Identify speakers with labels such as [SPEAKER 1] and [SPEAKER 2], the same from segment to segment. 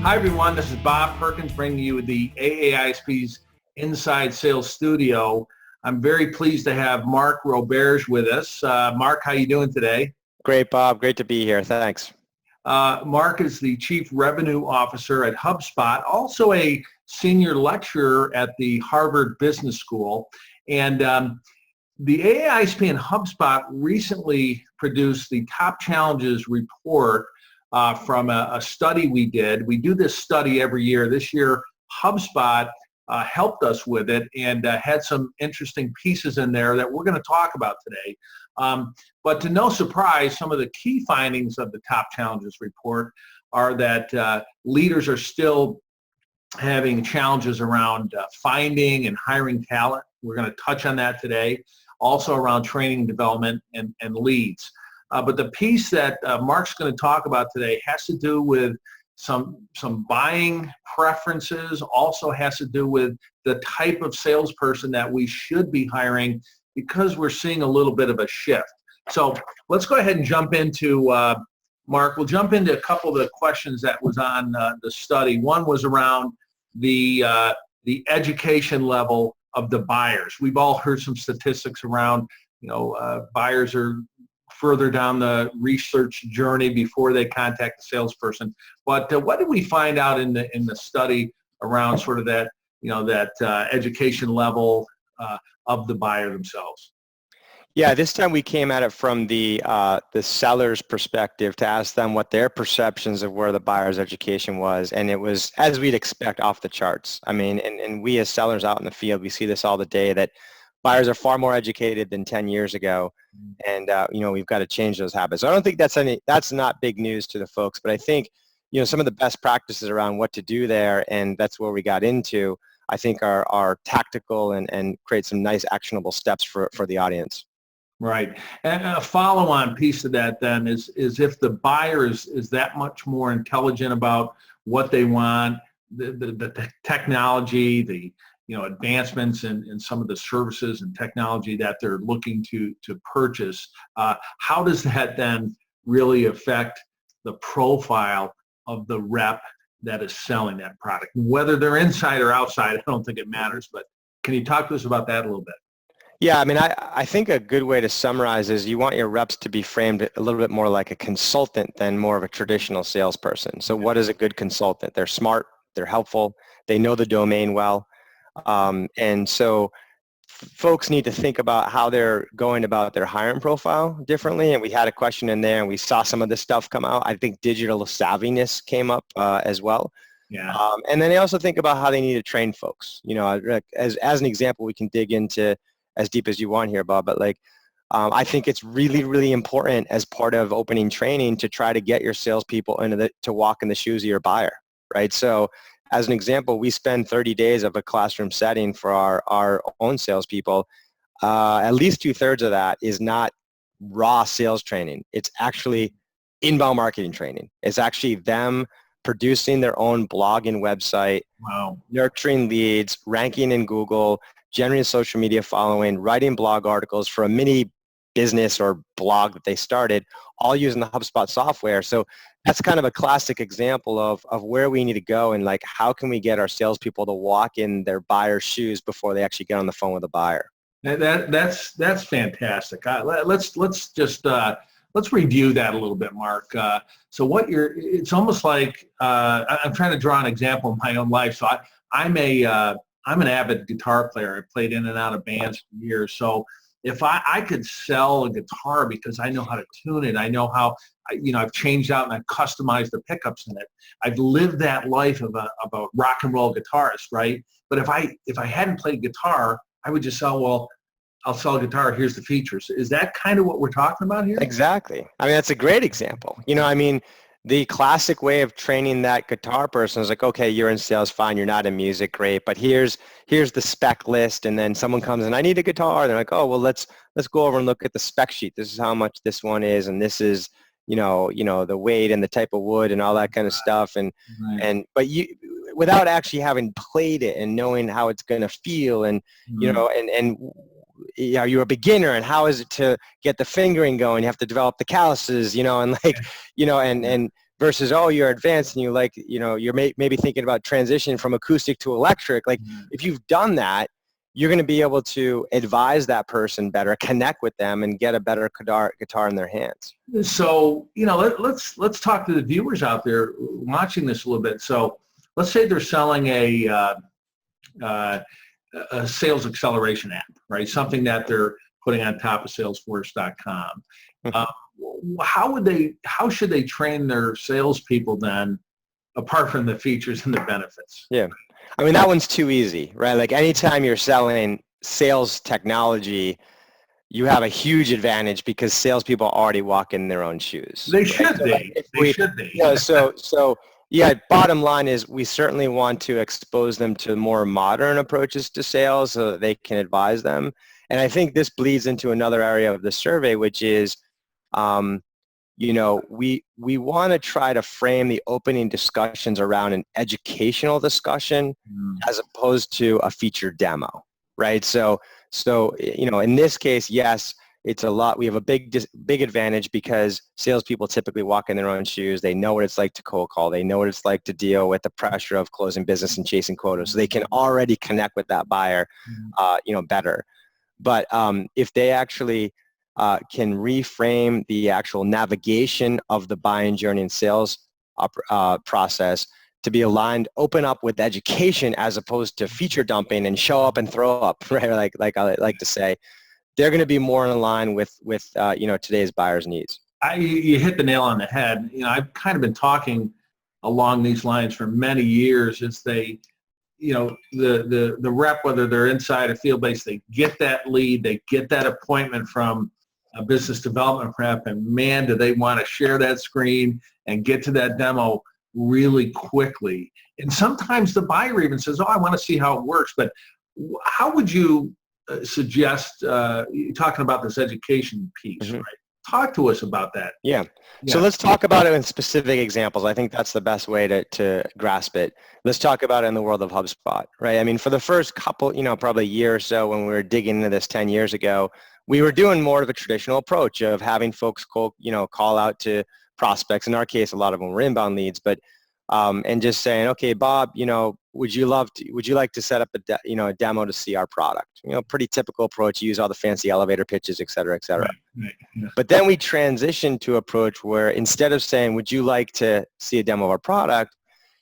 [SPEAKER 1] Hi, everyone. This is Bob Perkins bringing you the AA-ISP's Inside Sales Studio. I'm very pleased to have Mark Roberge with us. Mark, how you doing today?
[SPEAKER 2] Great, Bob. Great to be here. Thanks.
[SPEAKER 1] Mark is the Chief Revenue Officer at HubSpot, also a senior lecturer at the Harvard Business School. And the AA-ISP and HubSpot recently produced the Top Challenges report from a study we did. We do this study every year. This year, HubSpot helped us with it and had some interesting pieces in there that we're going to talk about today. But to no surprise, some of the key findings of the Top Challenges report are that leaders are still having challenges around finding and hiring talent. We're going to touch on that today. Also around training, development, and leads. But the piece that Mark's going to talk about today has to do with some buying preferences, also has to do with the type of salesperson that we should be hiring because we're seeing a little bit of a shift. So let's go ahead and jump into, Mark, we'll jump into a couple of the questions that was on the study. One was around the education level of the buyers. We've all heard some statistics around, buyers are further down the research journey before they contact the salesperson. But what did we find out in the study around sort of that, education level of the buyer themselves?
[SPEAKER 2] Yeah, this time we came at it from the seller's perspective to ask them what their perceptions of where the buyer's education was, and it was, as we'd expect, off the charts. I mean, and we as sellers out in the field, we see this all the day, that buyers are far more educated than 10 years ago, and we've got to change those habits. I don't think that's not big news to the folks, but I think some of the best practices around what to do there, and that's where we got into, I think are tactical and create some nice actionable steps for the audience.
[SPEAKER 1] Right. And a follow-on piece of that then is if the buyer is that much more intelligent about what they want, the technology, the advancements in some of the services and technology that they're looking to purchase, how does that then really affect the profile of the rep that is selling that product? Whether they're inside or outside, I don't think it matters, but can you talk to us about that a little bit?
[SPEAKER 2] Yeah, I mean, I think a good way to summarize is you want your reps to be framed a little bit more like a consultant than more of a traditional salesperson. So what is a good consultant? They're smart, they're helpful, they know the domain well. And so folks need to think about how they're going about their hiring profile differently. And we had a question in there and we saw some of this stuff come out. I think digital savviness came up as well.
[SPEAKER 1] Yeah.
[SPEAKER 2] And then they also think about how they need to train folks. As an example, we can dig into as deep as you want here, Bob, but I think it's really, really important as part of opening training to try to get your salespeople to walk in the shoes of your buyer, right? So as an example, we spend 30 days of a classroom setting for our own salespeople. At least 2/3 of that is not raw sales training. It's actually inbound marketing training. It's actually them producing their own blog and website,
[SPEAKER 1] wow,
[SPEAKER 2] nurturing leads, ranking in Google, generating social media following, writing blog articles for a mini business or blog that they started, all using the HubSpot software. So that's kind of a classic example of where we need to go and how can we get our salespeople to walk in their buyer's shoes before they actually get on the phone with a buyer.
[SPEAKER 1] That's fantastic. Let's review that a little bit, Mark. So it's almost like I'm trying to draw an example in my own life. So I'm an avid guitar player. I played in and out of bands for years. So if I could sell a guitar because I know how to tune it, I know how, I've changed out and I've customized the pickups in it. I've lived that life of a rock and roll guitarist, right? But if I hadn't played guitar, I would just I'll sell a guitar, here's the features. Is that kind of what we're talking about here?
[SPEAKER 2] Exactly. I mean, that's a great example. The classic way of training that guitar person is okay, you're in sales, fine, you're not in music, great, but here's the spec list, and then someone comes and I need a guitar. They're like, oh, well, let's go over and look at the spec sheet. This is how much this one is, and this is, the weight and the type of wood and all that kind of stuff. And
[SPEAKER 1] right.
[SPEAKER 2] But you, without actually having played it and knowing how it's going to feel, and are you a beginner, and how is it to get the fingering going? You have to develop the calluses, and versus, oh, you're advanced and you like, you're maybe thinking about transition from acoustic to electric. Like if you've done that, you're going to be able to advise that person better, connect with them, and get a better guitar in their hands.
[SPEAKER 1] So, let's talk to the viewers out there watching this a little bit. So let's say they're selling a sales acceleration app, right? Something that they're putting on top of Salesforce.com. How should they train their salespeople then, apart from the features and the benefits?
[SPEAKER 2] Yeah. I mean, that one's too easy, right? Like anytime you're selling sales technology, you have a huge advantage because salespeople already walk in their own shoes.
[SPEAKER 1] They should be. They should be.
[SPEAKER 2] So yeah, bottom line is we certainly want to expose them to more modern approaches to sales so that they can advise them. And I think this bleeds into another area of the survey, which is, we want to try to frame the opening discussions around an educational discussion as opposed to a featured demo, right? So in this case, yes, it's a lot. We have a big advantage because salespeople typically walk in their own shoes. They know what it's like to cold call. They know what it's like to deal with the pressure of closing business and chasing quotas. So they can already connect with that buyer, better. But if they actually can reframe the actual navigation of the buying journey and sales process to be aligned, open up with education as opposed to feature dumping and show up and throw up, right? Like I like to say, they're going to be more in line with today's buyers' needs.
[SPEAKER 1] You hit the nail on the head. I've kind of been talking along these lines for many years. As they, the rep, whether they're inside or field-based, they get that lead, they get that appointment from a business development rep, and man, do they want to share that screen and get to that demo really quickly. And sometimes the buyer even says, oh, I want to see how it works. But how would you suggest, talking about this education piece, right? Talk to us about that.
[SPEAKER 2] Yeah. So let's talk about it in specific examples. I think that's the best way to grasp it. Let's talk about it in the world of HubSpot, right? I mean, for the first couple, probably a year or so when we were digging into this 10 years ago, we were doing more of a traditional approach of having folks call out to prospects. In our case, a lot of them were inbound leads, but and just saying, okay, Bob, would you like to set up a demo to see our product? Pretty typical approach. You use all the fancy elevator pitches, et cetera, et cetera.
[SPEAKER 1] Right. Yeah.
[SPEAKER 2] But then we transitioned to approach where instead of saying, would you like to see a demo of our product?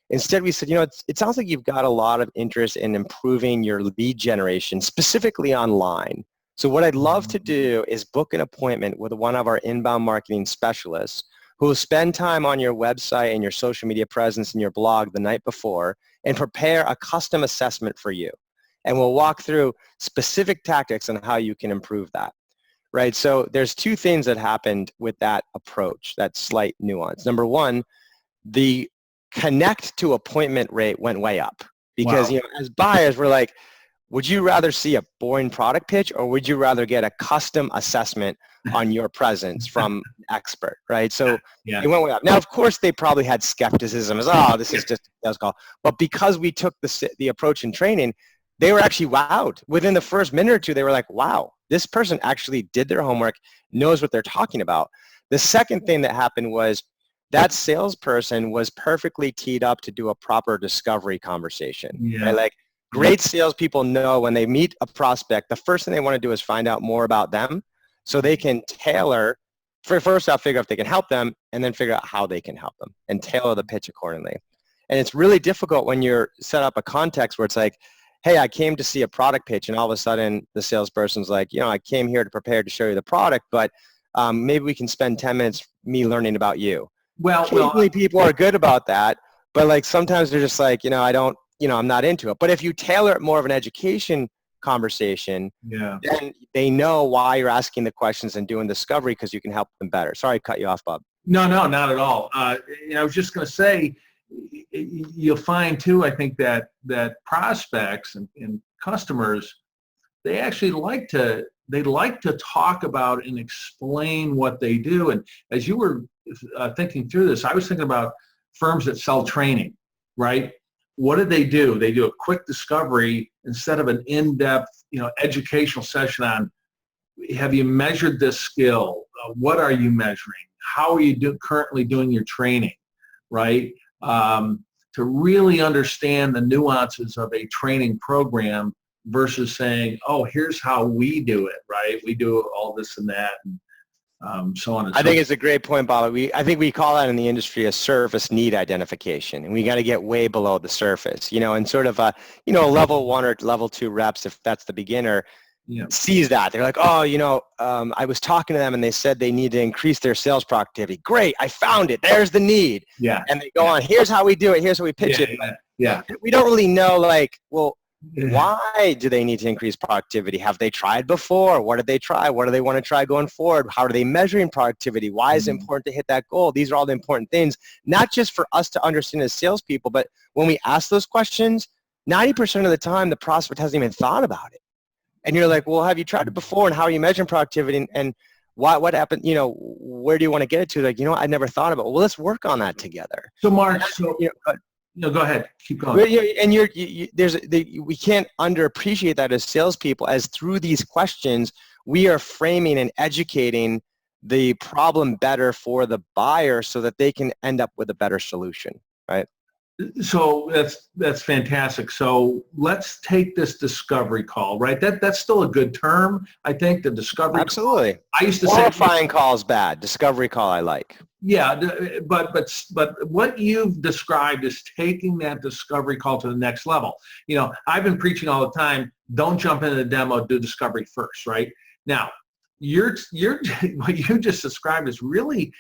[SPEAKER 2] Instead, we said, it sounds like you've got a lot of interest in improving your lead generation, specifically online. So what I'd love to do is book an appointment with one of our inbound marketing specialists who will spend time on your website and your social media presence and your blog the night before and prepare a custom assessment for you. And we'll walk through specific tactics on how you can improve that, right? So there's two things that happened with that approach, that slight nuance. Number one, the connect to appointment rate went way up because, as buyers, we're like, would you rather see a boring product pitch or would you rather get a custom assessment on your presence from an expert, right? So it went way up. Now, of course, they probably had skepticism as, this is just a sales call. But because we took the approach in training, they were actually wowed. Within the first minute or two, they were like, wow, this person actually did their homework, knows what they're talking about. The second thing that happened was that salesperson was perfectly teed up to do a proper discovery conversation, right? Like, great salespeople know when they meet a prospect, the first thing they want to do is find out more about them so they can tailor, first off, figure out if they can help them, and then figure out how they can help them and tailor the pitch accordingly. And it's really difficult when you're set up a context where it's like, hey, I came to see a product pitch, and all of a sudden the salesperson's like, I came here to prepare to show you the product, but maybe we can spend 10 minutes me learning about you. Well, people are good about that, but like sometimes they're just like, I don't, I'm not into it. But if you tailor it more of an education conversation, then they know why you're asking the questions and doing discovery because you can help them better. Sorry to cut you off, Bob.
[SPEAKER 1] No, not at all. I was just going to say, you'll find too, I think that prospects and customers, they actually like to talk about and explain what they do. And as you were thinking through this, I was thinking about firms that sell training, right? What do? They do a quick discovery instead of an in-depth, educational session on, have you measured this skill? What are you measuring? How are you currently doing your training? right? To really understand the nuances of a training program versus saying, oh, here's how we do it, right? We do all this and that, and so on and so
[SPEAKER 2] I
[SPEAKER 1] forth.
[SPEAKER 2] think it's a great point, Bob. I think we call that in the industry a surface need identification, and we got to get way below the surface, and sort of level 1 or level 2 reps, if that's the beginner, sees that. They're like, oh, I was talking to them and they said they need to increase their sales productivity. Great, I found it. There's the need.
[SPEAKER 1] Yeah.
[SPEAKER 2] And they go on, here's how we do it. Here's how we pitch it.
[SPEAKER 1] Yeah.
[SPEAKER 2] We don't really know, why do they need to increase productivity? Have they tried before? What did they try? What do they want to try going forward? How are they measuring productivity? Why is it important to hit that goal? These are all the important things, not just for us to understand as salespeople, but when we ask those questions, 90% of the time, the prospect hasn't even thought about it. And you're like, well, have you tried it before? And how are you measuring productivity? And what happened? Where do you want to get it to? Like, I never thought about it. Well, let's work on that together.
[SPEAKER 1] So Mark, go ahead. Keep going.
[SPEAKER 2] And we can't underappreciate that as salespeople, as through these questions, we are framing and educating the problem better for the buyer so that they can end up with a better solution, right?
[SPEAKER 1] So that's fantastic. So let's take this discovery call, right? That's still a good term, I think, the discovery
[SPEAKER 2] Absolutely.
[SPEAKER 1] call. I used to
[SPEAKER 2] Qualifying call is bad. Discovery call I like.
[SPEAKER 1] Yeah, but what you've described is taking that discovery call to the next level. I've been preaching all the time, don't jump into the demo, do discovery first, right? Now, you're what you just described is really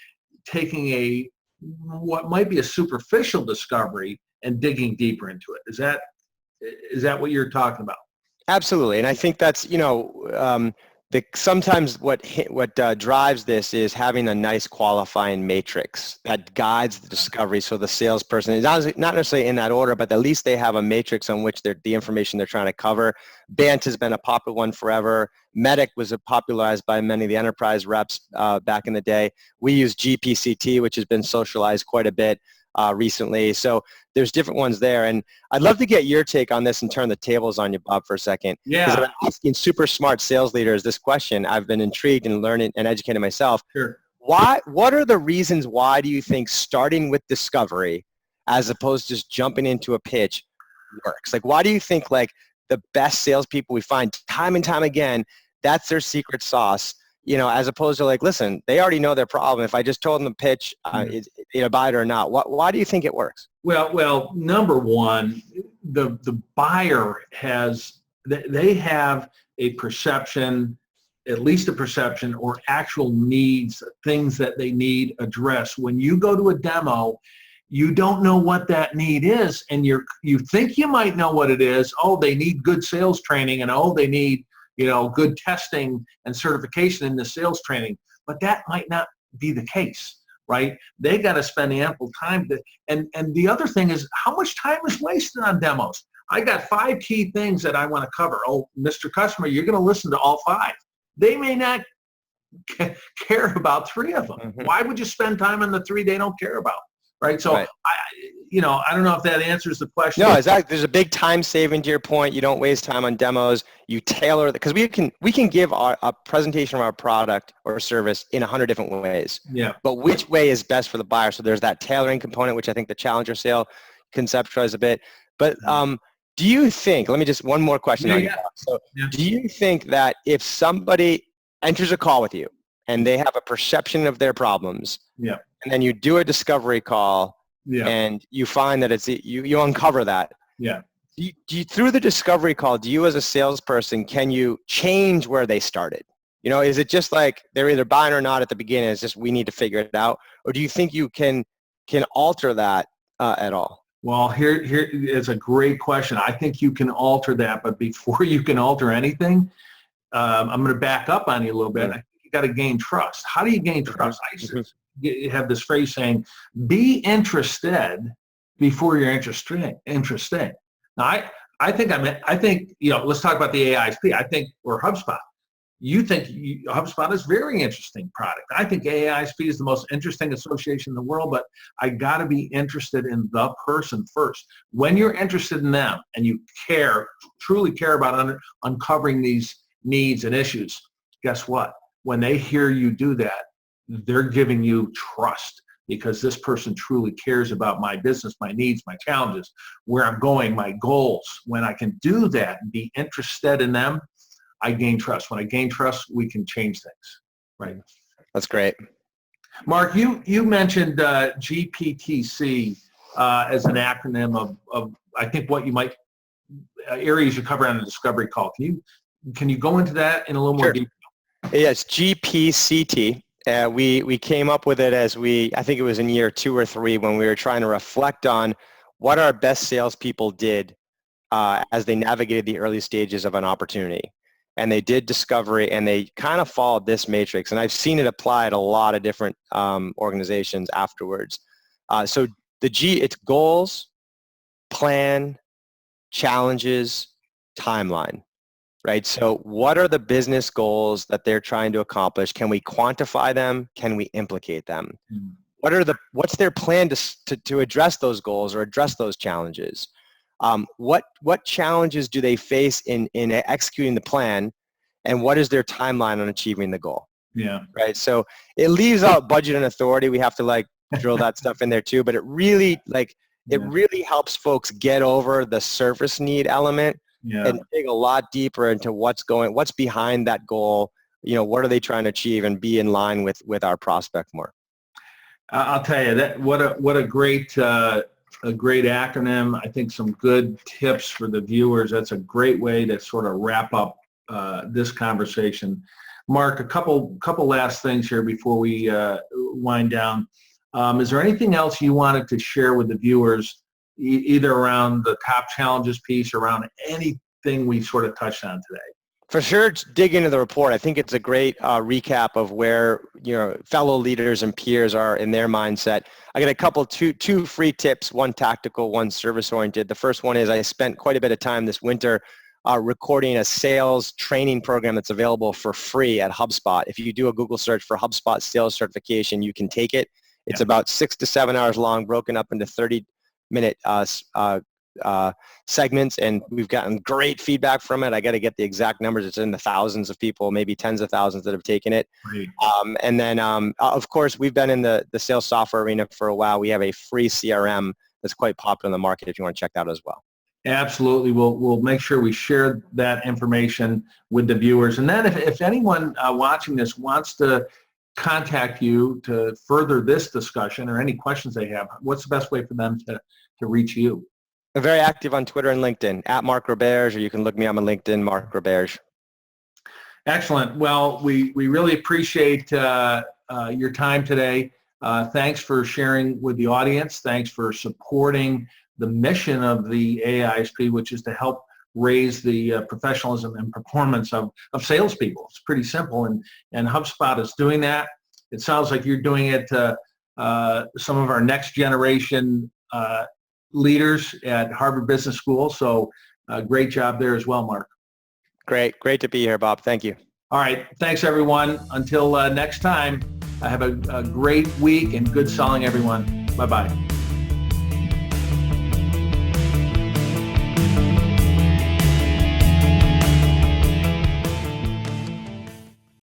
[SPEAKER 1] taking what might be a superficial discovery and digging deeper into it. Is that what you're talking about?
[SPEAKER 2] Absolutely, and I think that's sometimes what drives this is having a nice qualifying matrix that guides the discovery. So the salesperson is not necessarily in that order, but at least they have a matrix on which the information they're trying to cover. BANT has been a popular one forever. MEDIC was popularized by many of the enterprise reps back in the day. We use GPCT, which has been socialized quite a bit recently. So there's different ones there. And I'd love to get your take on this and turn the tables on you, Bob, for a second.
[SPEAKER 1] Yeah.
[SPEAKER 2] Because I've been asking super smart sales leaders this question. I've been intrigued and learning and educating myself.
[SPEAKER 1] Sure.
[SPEAKER 2] What are the reasons why do you think starting with discovery as opposed to just jumping into a pitch works? Like, why do you think the best salespeople we find time and time again, that's their secret sauce? As opposed to listen, they already know their problem. If I just told them the pitch, buy it or not. Why do you think it works?
[SPEAKER 1] Well, number one, the buyer they have a perception, at least a perception, or actual needs, things that they need addressed. When you go to a demo, you don't know what that need is, and you think you might know what it is. Oh, they need good sales training, and they need good testing and certification in the sales training, but that might not be the case, right? They got to spend ample time and the other thing is, how much time is wasted on demos? I got 5 key things that I want to cover. Oh, Mr. Customer, you're going to listen to all 5. They may not care about 3 of them. Mm-hmm. Why would you spend time on the 3 they don't care about? Right. So right. I don't know if that answers the question.
[SPEAKER 2] No, exactly. There's a big time saving to your point. You don't waste time on demos. You tailor because we can give a presentation of our product or service in 100 different ways.
[SPEAKER 1] Yeah.
[SPEAKER 2] But which way is best for the buyer? So there's that tailoring component, which I think the Challenger sale conceptualize a bit. But do you think? Let me just one more question on you. So do you think that if somebody enters a call with you and they have a perception of their problems, and then you do a discovery call, and you find that you uncover that.
[SPEAKER 1] Yeah.
[SPEAKER 2] Do you, through the discovery call, do you as a salesperson, can you change where they started? Is it just like they're either buying or not at the beginning? It's just we need to figure it out, or do you think you can alter that at all?
[SPEAKER 1] Well, here is a great question. I think you can alter that, but before you can alter anything, I'm going to back up on you a little bit. I think you got to gain trust. How do you gain trust? I used to have this phrase saying, be interested before you're interesting. Now, I think let's talk about the AA-ISP. Or HubSpot. You think HubSpot is a very interesting product. I think AA-ISP is the most interesting association in the world, but I got to be interested in the person first. When you're interested in them and you truly care about uncovering these needs and issues, guess what? When they hear you do that, they're giving you trust. because this person truly cares about my business, my needs, my challenges, where I'm going, my goals. When I can do that and be interested in them, I gain trust. When I gain trust, we can change things, right?
[SPEAKER 2] That's great.
[SPEAKER 1] Mark, you mentioned GPTC as an acronym of I think what you might areas you cover on the discovery call. Can you go into that in a little more detail?
[SPEAKER 2] Yes, GPCT. We came up with it I think it was in year 2 or 3 when we were trying to reflect on what our best salespeople did as they navigated the early stages of an opportunity. And they did discovery, and they kind of followed this matrix. And I've seen it applied a lot of different organizations afterwards. So it's goals, plan, challenges, timeline, right? So what are the business goals that they're trying to accomplish? Can we quantify them? Can we implicate them? What's their plan to address those goals or address those challenges? What challenges do they face in executing the plan, and what is their timeline on achieving the goal?
[SPEAKER 1] Yeah.
[SPEAKER 2] Right. So it leaves out budget and authority. We have to drill that stuff in there too, but it really really helps folks get over the surface need element and dig a lot deeper into what's behind that goal. What are they trying to achieve, and be in line with our prospect more.
[SPEAKER 1] I'll tell you that what a great acronym. I think some good tips for the viewers. That's a great way to sort of wrap up this conversation. Mark, a couple last things here before we wind down. Is there anything else you wanted to share with the viewers, either around the top challenges piece, or around anything we sort of touched on today?
[SPEAKER 2] For sure, dig into the report. I think it's a great recap of where fellow leaders and peers are in their mindset. I got two free tips, one tactical, one service-oriented. The first one is I spent quite a bit of time this winter recording a sales training program that's available for free at HubSpot. If you do a Google search for HubSpot sales certification, you can take it. It's about 6 to 7 hours long, broken up into 30-minute segments, and we've gotten great feedback from it. I got to get the exact numbers. It's in the thousands of people, maybe tens of thousands that have taken it.
[SPEAKER 1] Great.
[SPEAKER 2] And then, of course, we've been in the sales software arena for a while. We have a free CRM that's quite popular in the market if you want to check that out as well.
[SPEAKER 1] Absolutely. We'll make sure we share that information with the viewers. And then if anyone watching this wants to contact you to further this discussion or any questions they have, what's the best way for them to reach you?
[SPEAKER 2] I'm very active on Twitter and LinkedIn, at Mark Roberge, or you can look me up on LinkedIn, Mark Roberge.
[SPEAKER 1] Excellent. Well, we really appreciate your time today. Thanks for sharing with the audience. Thanks for supporting the mission of the AA-ISP, which is to help raise the professionalism and performance of salespeople. It's pretty simple, and HubSpot is doing that. It sounds like you're doing it to some of our next generation leaders at Harvard Business School. So great job there as well, Mark.
[SPEAKER 2] Great to be here, Bob. Thank you.
[SPEAKER 1] All right. Thanks, everyone. Until next time, have a great week and good selling, everyone. Bye-bye.